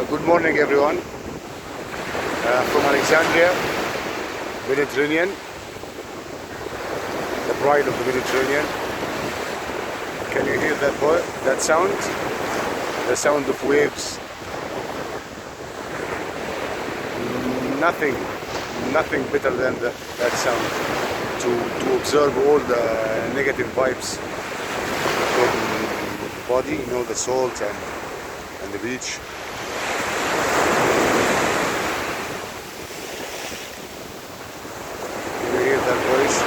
Good morning, everyone. From Alexandria, Mediterranean, the pride of the Mediterranean. Can you hear that sound? The sound of waves. Nothing better than that sound. To observe all the negative vibes from the body, the salt and the beach. Can you hear that voice?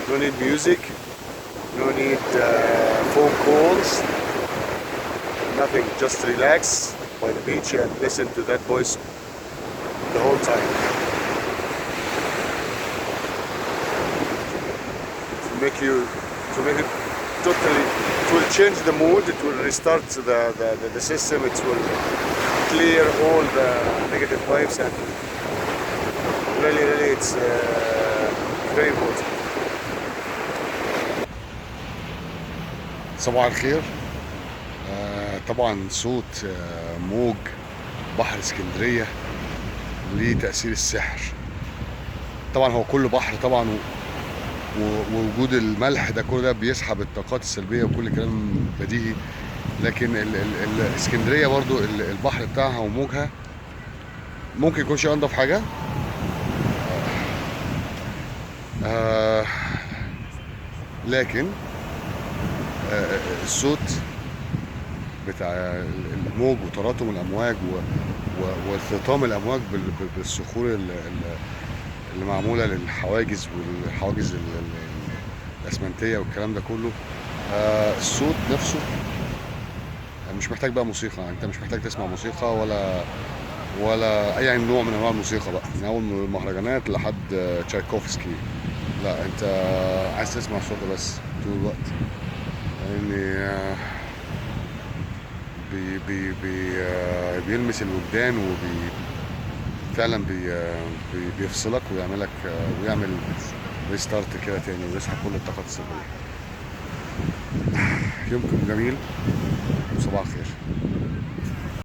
No need music, no need phone calls, nothing. Just relax by the beach and listen to that voice the whole time. To make it totally, it will change the mood, it will restart the system, it will clear all the negative vibes, and really it's very important. صباح الخير. طبعا صوت موج بحر اسكندرية ليه تأثير السحر. طبعا هو كله بحر طبعا، ووجود الملح ده كله ده بيسحب الطاقات السلبية وكل كلام بديهي، لكن الاسكندرية برضو البحر بتاعها وموجها ممكن يكونش انضف حاجة. لكن الصوت بتاع الموج وتراطم الامواج والتطام الامواج بالصخور اللي معموله للحواجز والحواجز الاسمنتيه والكلام ده كله. الصوت نفسه مش محتاج بقى موسيقى، انت مش محتاج تسمع موسيقى ولا اي نوع من انواع الموسيقى بقى، من اول المهرجانات لحد تشايكوفسكي. لا، انت عايز تسمع الصوت ده بس طول الوقت، يعني بيلمس الوجدان فعلا بيفصلك ويعملك ويعمل ريستارت كده تاني ويسحب كل الطاقات السلبية. يومكم جميل وصباح الخير.